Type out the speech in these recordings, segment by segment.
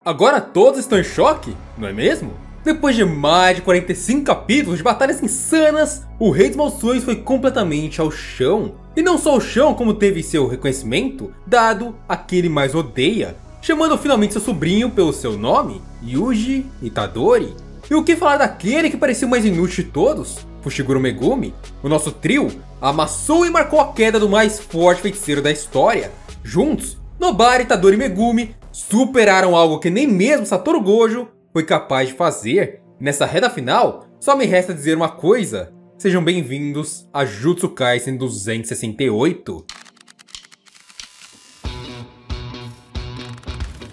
Agora todos estão em choque, não é mesmo? Depois de mais de 45 capítulos de batalhas insanas, o Rei dos Maldições foi completamente ao chão. E não só ao chão, como teve seu reconhecimento dado a que ele mais odeia, chamando finalmente seu sobrinho pelo seu nome, Yuji Itadori. E o que falar daquele que parecia o mais inútil de todos, Fushiguro Megumi? O nosso trio amassou e marcou a queda do mais forte feiticeiro da história. Juntos, Nobara, Itadori e Megumi superaram algo que nem mesmo Satoru Gojo foi capaz de fazer. Nessa reta final, só me resta dizer uma coisa. Sejam bem-vindos a Jujutsu Kaisen 268.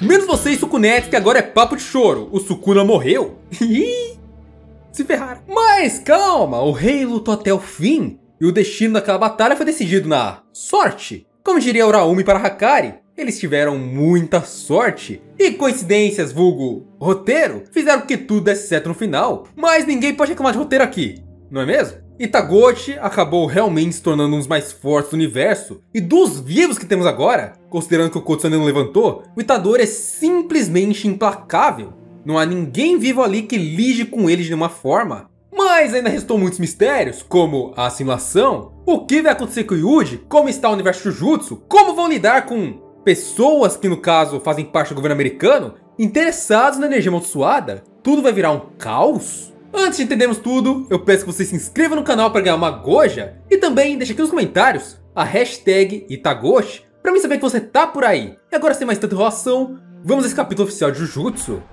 Menos vocês, Sukunetes, que agora é papo de choro. O Sukuna morreu. Se ferraram. Mas calma, o rei lutou até o fim. E o destino daquela batalha foi decidido na sorte. Como diria Uraumi para Hakari, eles tiveram muita sorte. E coincidências, vulgo roteiro, fizeram com que tudo desse certo no final. Mas ninguém pode reclamar de roteiro aqui, não é mesmo? Itagoshi acabou realmente se tornando um dos mais fortes do universo. E dos vivos que temos agora, considerando que o Kotsune não levantou, o Itadori é simplesmente implacável. Não há ninguém vivo ali que lide com ele de nenhuma forma. Mas ainda restou muitos mistérios, como a assimilação, o que vai acontecer com o Yuji, como está o universo Jujutsu, como vão lidar com pessoas que no caso fazem parte do governo americano, interessados na energia amaldiçoada. Tudo vai virar um caos? Antes de entendermos tudo, eu peço que você se inscreva no canal para ganhar uma Goja e também deixe aqui nos comentários a hashtag Itagoshi para mim saber que você tá por aí. E agora sem mais tanta enrolação, vamos a esse capítulo oficial de Jujutsu.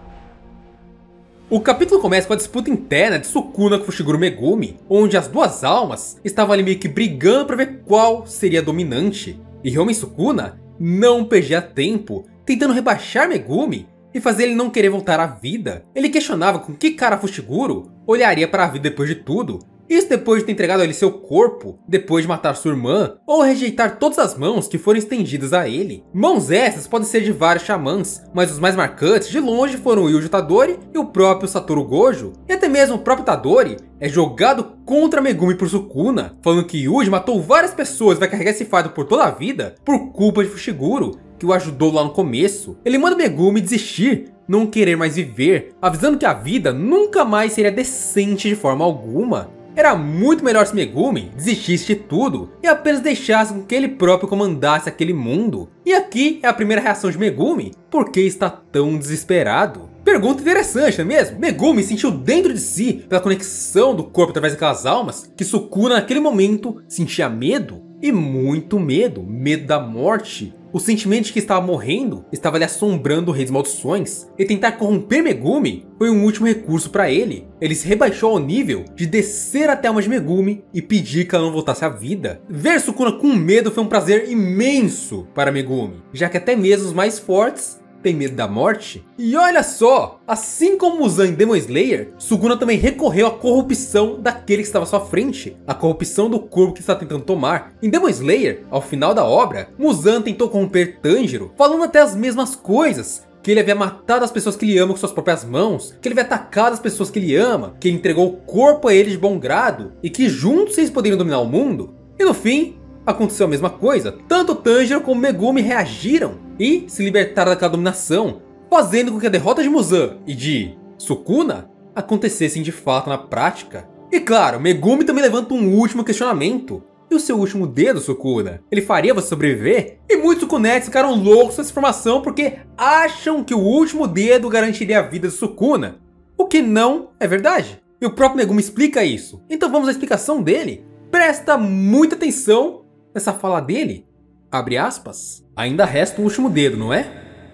O capítulo começa com a disputa interna de Sukuna com Fushiguro Megumi, onde as duas almas estavam ali meio que brigando para ver qual seria a dominante. E realmente Sukuna não perdia tempo, tentando rebaixar Megumi e fazer ele não querer voltar à vida. Ele questionava com que cara Fushiguro olharia para a vida depois de tudo. Isso depois de ter entregado a ele seu corpo, depois de matar sua irmã, ou rejeitar todas as mãos que foram estendidas a ele. Mãos essas podem ser de vários xamãs, mas os mais marcantes de longe foram o Yuji Itadori e o próprio Satoru Gojo. E até mesmo o próprio Itadori é jogado contra Megumi por Sukuna, falando que Yuji matou várias pessoas e vai carregar esse fardo por toda a vida por culpa de Fushiguro, que o ajudou lá no começo. Ele manda Megumi desistir, não querer mais viver, avisando que a vida nunca mais seria decente de forma alguma. Era muito melhor se Megumi desistisse de tudo e apenas deixasse com que ele próprio comandasse aquele mundo. E aqui é a primeira reação de Megumi, por que está tão desesperado? Pergunta interessante, não é mesmo? Megumi sentiu dentro de si, pela conexão do corpo através daquelas almas, que Sukuna naquele momento sentia medo. E muito medo, medo da morte. O sentimento de que estava morrendo estava lhe assombrando o Rei das Maldições. E tentar corromper Megumi foi um último recurso para ele. Ele se rebaixou ao nível de descer até a alma de Megumi e pedir que ela não voltasse à vida. Ver Sukuna com medo foi um prazer imenso para Megumi, já que até mesmo os mais fortes tem medo da morte. E olha só, assim como Muzan em Demon Slayer, Sukuna também recorreu à corrupção daquele que estava à sua frente, a corrupção do corpo que está tentando tomar. Em Demon Slayer, ao final da obra, Muzan tentou corromper Tanjiro, falando até as mesmas coisas, que ele havia matado as pessoas que ele ama com suas próprias mãos, que ele havia atacado as pessoas que ele ama, que ele entregou o corpo a ele de bom grado, e que juntos eles poderiam dominar o mundo. E no fim, aconteceu a mesma coisa, tanto Tanjiro como Megumi reagiram e se libertaram daquela dominação, fazendo com que a derrota de Muzan e de Sukuna acontecessem de fato na prática. E claro, Megumi também levanta um último questionamento. E o seu último dedo, Sukuna? Ele faria você sobreviver? E muitos Sukunetes ficaram loucos com essa informação porque acham que o último dedo garantiria a vida de Sukuna, o que não é verdade. E o próprio Megumi explica isso. Então vamos à explicação dele. Presta muita atenção nessa fala dele. Abre aspas. Ainda resta um último dedo, não é?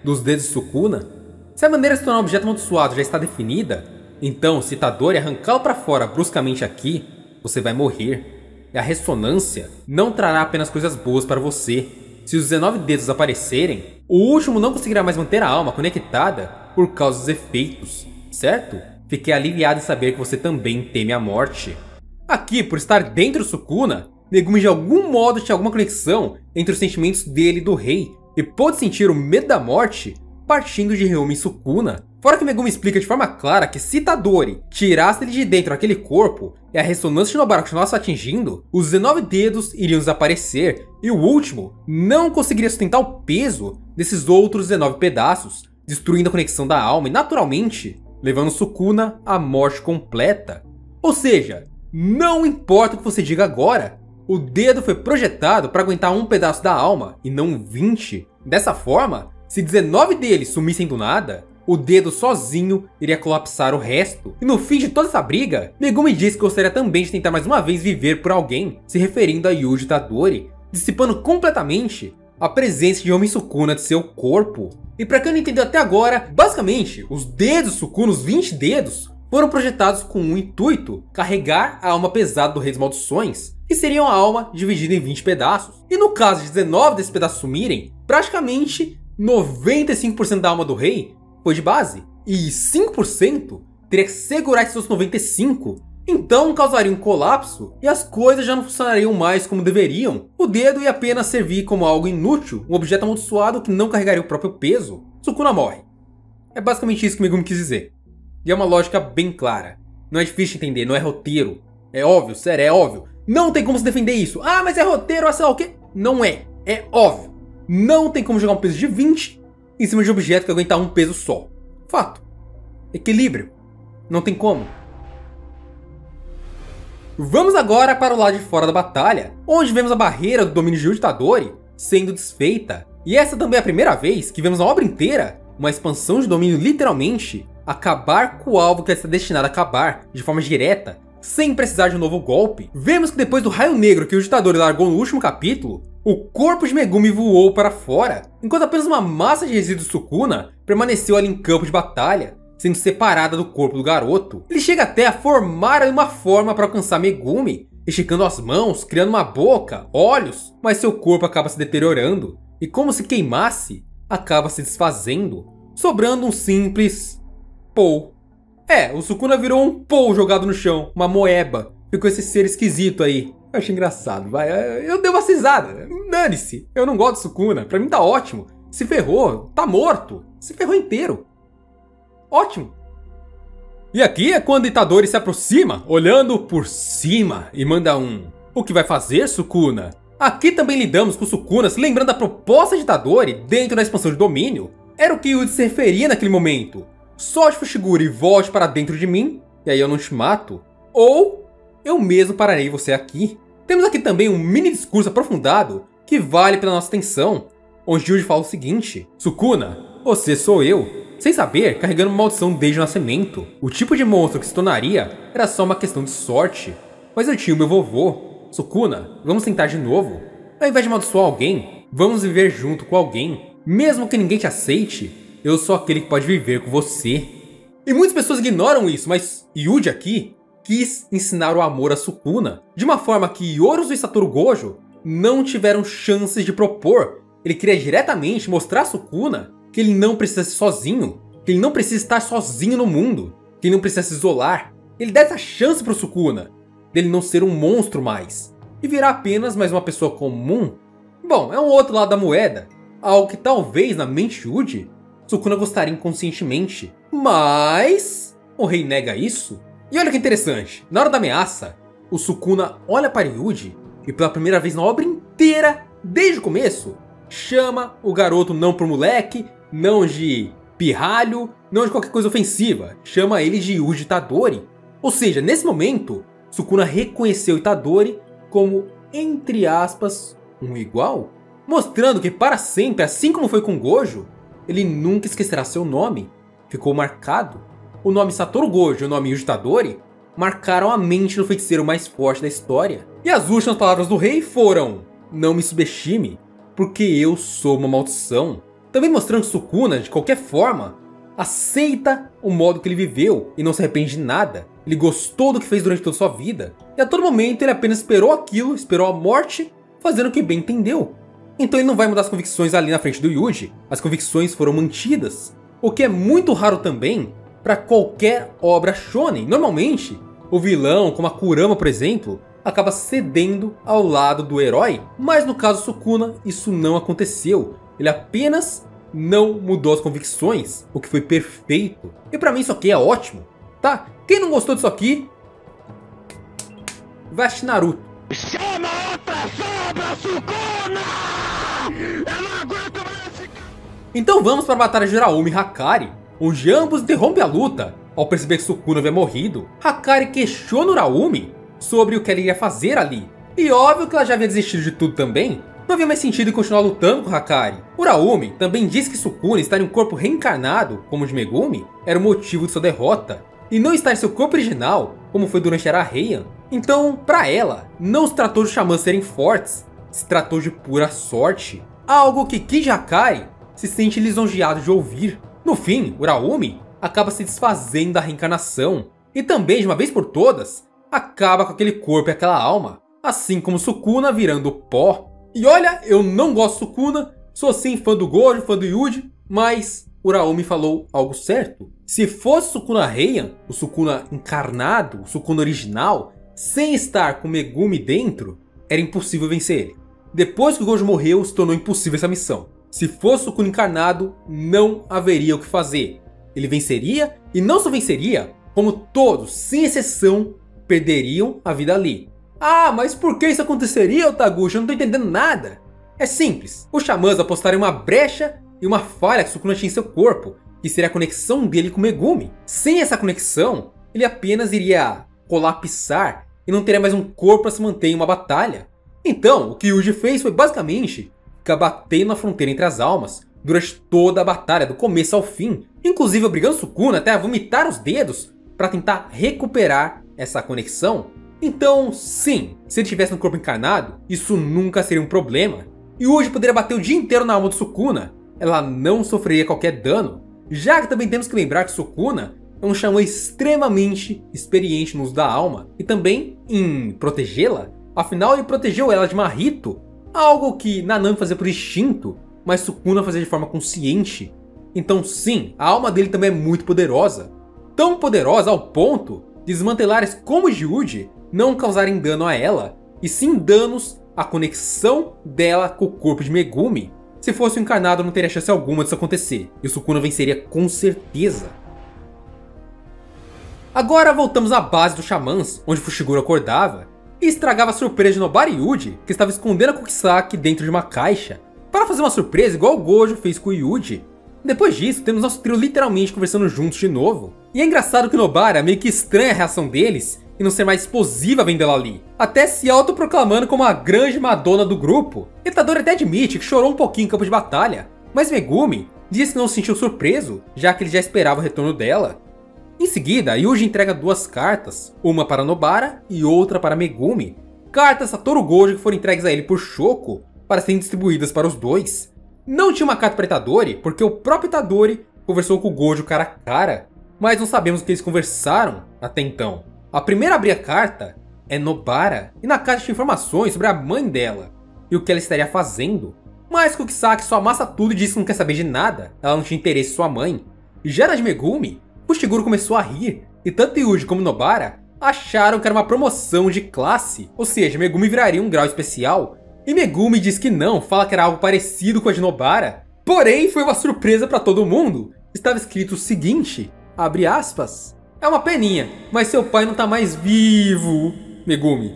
Dos dedos de Sukuna. Se a maneira de se tornar um objeto amaldiçoado já está definida, então se Itadori arrancá-lo para fora bruscamente aqui, você vai morrer. E a ressonância não trará apenas coisas boas para você. Se os 19 dedos aparecerem, o último não conseguirá mais manter a alma conectada por causa dos efeitos, certo? Fiquei aliviado em saber que você também teme a morte. Aqui, por estar dentro do Sukuna, Megumi de algum modo tinha alguma conexão entre os sentimentos dele e do rei, e pôde sentir o medo da morte partindo de Ryumi e Sukuna. Fora que Megumi explica de forma clara que se Itadori tirasse ele de dentro daquele corpo e a ressonância de Nobara continuasse atingindo, os 19 dedos iriam desaparecer e o último não conseguiria sustentar o peso desses outros 19 pedaços, destruindo a conexão da alma e naturalmente levando Sukuna à morte completa. Ou seja, não importa o que você diga agora, o dedo foi projetado para aguentar um pedaço da alma e não 20. Dessa forma, se 19 deles sumissem do nada, o dedo sozinho iria colapsar o resto. E no fim de toda essa briga, Megumi disse que gostaria também de tentar mais uma vez viver por alguém, se referindo a Yuji Itadori, dissipando completamente a presença de Homem Sukuna de seu corpo. E pra quem não entendeu até agora, basicamente, os dedos Sukuna, os 20 dedos, foram projetados com um intuito: carregar a alma pesada do Rei das Maldições, que seriam a alma dividida em 20 pedaços. E no caso de 19 desses pedaços sumirem, praticamente 95% da alma do rei foi de base, e 5% teria que segurar esses outros 95%. Então causaria um colapso e as coisas já não funcionariam mais como deveriam. O dedo ia apenas servir como algo inútil, um objeto amaldiçoado que não carregaria o próprio peso. Sukuna morre. É basicamente isso que Megumi quis dizer. E é uma lógica bem clara. Não é difícil de entender, não é roteiro. É óbvio, sério, é óbvio. Não tem como se defender isso. Ah, mas é roteiro, sei lá o quê? Não é. É óbvio. Não tem como jogar um peso de 20 em cima de um objeto que aguenta um peso só. Fato. Equilíbrio. Não tem como. Vamos agora para o lado de fora da batalha, onde vemos a barreira do domínio de Yuji Itadori sendo desfeita. E essa também é a primeira vez que vemos na obra inteira uma expansão de domínio literalmente acabar com o alvo que está destinado a acabar de forma direta, sem precisar de um novo golpe. Vemos que depois do raio negro que o Yuji Itadori largou no último capítulo, o corpo de Megumi voou para fora, enquanto apenas uma massa de resíduos Sukuna permaneceu ali em campo de batalha, sendo separada do corpo do garoto. Ele chega até a formar uma forma para alcançar Megumi, esticando as mãos, criando uma boca, olhos, mas seu corpo acaba se deteriorando, e como se queimasse, acaba se desfazendo, sobrando um simples Pou. O Sukuna virou um Pou jogado no chão, uma moeba. Ficou esse ser esquisito aí. Eu achei engraçado, vai. Eu dei uma cisada. Dane-se. Eu não gosto de Sukuna. Pra mim tá ótimo. Se ferrou, tá morto. Se ferrou inteiro. Ótimo. E aqui é quando Itadori se aproxima, olhando por cima, e manda um: o que vai fazer, Sukuna? Aqui também lidamos com Sukuna se lembrando da proposta de Itadori dentro da expansão de domínio. Era o que Yuji se referia naquele momento. Solte Fushiguro e volte para dentro de mim, e aí eu não te mato, ou eu mesmo pararei você aqui. Temos aqui também um mini discurso aprofundado que vale pela nossa atenção, onde Yuji fala o seguinte: Sukuna, você sou eu, sem saber, carregando uma maldição desde o nascimento. O tipo de monstro que se tornaria era só uma questão de sorte, mas eu tinha o meu vovô. Sukuna, vamos tentar de novo. Ao invés de amaldiçoar alguém, vamos viver junto com alguém. Mesmo que ninguém te aceite, eu sou aquele que pode viver com você. E muitas pessoas ignoram isso, mas Yuji aqui quis ensinar o amor a Sukuna, de uma forma que Yoruzu e Satoru Gojo não tiveram chances de propor. Ele queria diretamente mostrar a Sukuna que ele não precisa ser sozinho, que ele não precisa estar sozinho no mundo, que ele não precisa se isolar. Ele dá essa chance pro Sukuna, dele não ser um monstro mais, e virar apenas mais uma pessoa comum. Bom, é um outro lado da moeda, algo que talvez na mente de Yuji, Sukuna gostaria inconscientemente, mas o rei nega isso. E olha que interessante, na hora da ameaça, o Sukuna olha para Yuji e pela primeira vez na obra inteira, desde o começo, chama o garoto não por moleque, não de pirralho, não de qualquer coisa ofensiva, chama ele de Yuji Itadori. Ou seja, nesse momento, Sukuna reconheceu Itadori como, entre aspas, um igual, mostrando que para sempre, assim como foi com Gojo, ele nunca esquecerá seu nome. Ficou marcado. O nome Satoru Gojo e o nome Yuji Itadori marcaram a mente do feiticeiro mais forte da história. E as últimas palavras do rei foram: não me subestime, porque eu sou uma maldição. Também mostrando que Sukuna, de qualquer forma, aceita o modo que ele viveu e não se arrepende de nada. Ele gostou do que fez durante toda a sua vida. E a todo momento ele apenas esperou aquilo, esperou a morte, fazendo o que bem entendeu. Então ele não vai mudar as convicções ali na frente do Yuji. As convicções foram mantidas. O que é muito raro também para qualquer obra shonen. Normalmente, o vilão, como a Kurama, por exemplo, acaba cedendo ao lado do herói. Mas no caso Sukuna, isso não aconteceu. Ele apenas não mudou as convicções, o que foi perfeito. E pra mim isso aqui é ótimo, tá? Quem não gostou disso aqui, vai assistir Naruto. Chama outra sobra, Sukuna! Eu não aguento mais esse... Então vamos para a batalha de Uraumi e Hakari, onde ambos interrompem a luta. Ao perceber que Sukuna havia morrido, Hakari questiona Uraumi sobre o que ela iria fazer ali. E óbvio que ela já havia desistido de tudo também, não havia mais sentido em continuar lutando com Hakari. Uraumi também disse que Sukuna estar em um corpo reencarnado, como o de Megumi, era o motivo de sua derrota, e não estar em seu corpo original, como foi durante Era Heian. Então, para ela, não se tratou de xamãs serem fortes, se tratou de pura sorte. Algo que Kid Hakari se sente lisonjeado de ouvir. No fim, Uraumi acaba se desfazendo da reencarnação, e também, de uma vez por todas, acaba com aquele corpo e aquela alma, assim como Sukuna virando pó. E olha, eu não gosto de Sukuna, sou sim fã do Gojo, fã do Yuji, mas Uraumi falou algo certo. Se fosse Sukuna Heian, o Sukuna encarnado, o Sukuna original, sem estar com Megumi dentro, era impossível vencer ele. Depois que o Gojo morreu, se tornou impossível essa missão. Se fosse o Sukuna encarnado, não haveria o que fazer. Ele venceria, e não só venceria, como todos, sem exceção, perderiam a vida ali. Ah, mas por que isso aconteceria, Otaguchi? Eu não tô entendendo nada. É simples. Os xamãs apostaram em uma brecha e uma falha que Sukuna tinha em seu corpo, que seria a conexão dele com Megumi. Sem essa conexão, ele apenas iria colapsar e não teria mais um corpo para se manter em uma batalha. Então, o que Yuji fez foi basicamente ficar batendo na fronteira entre as almas durante toda a batalha, do começo ao fim, inclusive obrigando Sukuna até a vomitar os dedos para tentar recuperar essa conexão. Então, sim, se ele estivesse no corpo encarnado, isso nunca seria um problema. E Yuji poderia bater o dia inteiro na alma de Sukuna, ela não sofreria qualquer dano. Já que também temos que lembrar que Sukuna é um xamã extremamente experiente no uso da alma, e também em protegê-la. Afinal, ele protegeu ela de Mahito, algo que Nanami fazia por instinto, mas Sukuna fazia de forma consciente. Então sim, a alma dele também é muito poderosa. Tão poderosa ao ponto de desmantelares como de Yuji não causarem dano a ela, e sim danos à conexão dela com o corpo de Megumi. Se fosse um encarnado, não teria chance alguma disso acontecer, e o Sukuna venceria com certeza. Agora voltamos à base dos xamãs, onde Fushiguro acordava e estragava a surpresa de Nobara e Yuji, que estava escondendo a Kokisaki dentro de uma caixa, para fazer uma surpresa igual o Gojo fez com o Yuji. Depois disso, temos nosso trio literalmente conversando juntos de novo. E é engraçado que Nobara meio que estranha a reação deles e não ser mais explosiva vendo ela ali, até se autoproclamando como a grande Madonna do grupo. Itadori até admite que chorou um pouquinho em campo de batalha, mas Megumi diz que não se sentiu surpreso, já que ele já esperava o retorno dela. Em seguida, Yuji entrega duas cartas, uma para Nobara e outra para Megumi. Cartas Satoru Gojo que foram entregues a ele por Shoko, para serem distribuídas para os dois. Não tinha uma carta para Itadori, porque o próprio Itadori conversou com o Gojo cara a cara, mas não sabemos o que eles conversaram até então. A primeira a abrir a carta é Nobara, e na carta tinha informações sobre a mãe dela e o que ela estaria fazendo. Mas Kokisaki só amassa tudo e diz que não quer saber de nada, ela não tinha interesse em sua mãe. Já na de Megumi, Fushiguro começou a rir, e tanto Yuji como Nobara acharam que era uma promoção de classe, ou seja, Megumi viraria um grau especial. E Megumi diz que não, fala que era algo parecido com a de Nobara. Porém, foi uma surpresa para todo mundo. Estava escrito o seguinte, abre aspas, é uma peninha, mas seu pai não tá mais vivo, Megumi.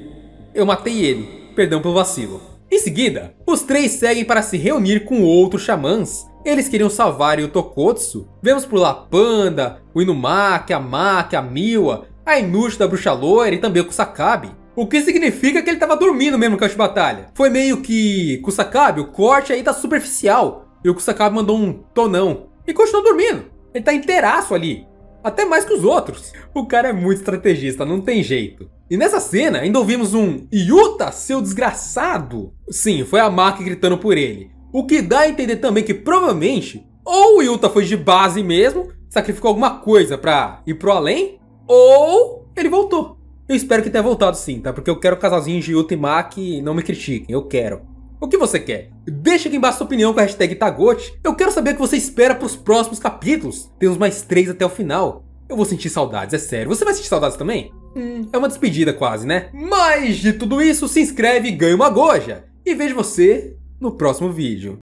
Eu matei ele, perdão pelo vacilo. Em seguida, os três seguem para se reunir com outros xamãs. Eles queriam salvar o Tokotsu. Vemos por lá Panda, o Inumaki, a Maki, a Miwa, a Inushi da Bruxa Loira e também o Kusakabe. O que significa que ele tava dormindo mesmo no campo de batalha. Foi meio que Kusakabe, o corte aí tá superficial. E o Kusakabe mandou um tonão. E continuou dormindo. Ele tá inteiraço ali. Até mais que os outros. O cara é muito estrategista, não tem jeito. E nessa cena ainda ouvimos um Yuta, seu desgraçado. Sim, foi a Maki gritando por ele. O que dá a entender também que provavelmente ou o Yuta foi de base mesmo, sacrificou alguma coisa pra ir pro além, ou ele voltou. Eu espero que tenha voltado sim, tá? Porque eu quero o casalzinho de Yuta e Maki, não me critiquem, eu quero. O que você quer? Deixa aqui embaixo sua opinião com a hashtag Itagote. Eu quero saber o que você espera pros próximos capítulos. Temos mais 3 até o final. Eu vou sentir saudades, é sério. Você vai sentir saudades também? É uma despedida quase, né? Mas de tudo isso, se inscreve e ganha uma Goja. E vejo você no próximo vídeo.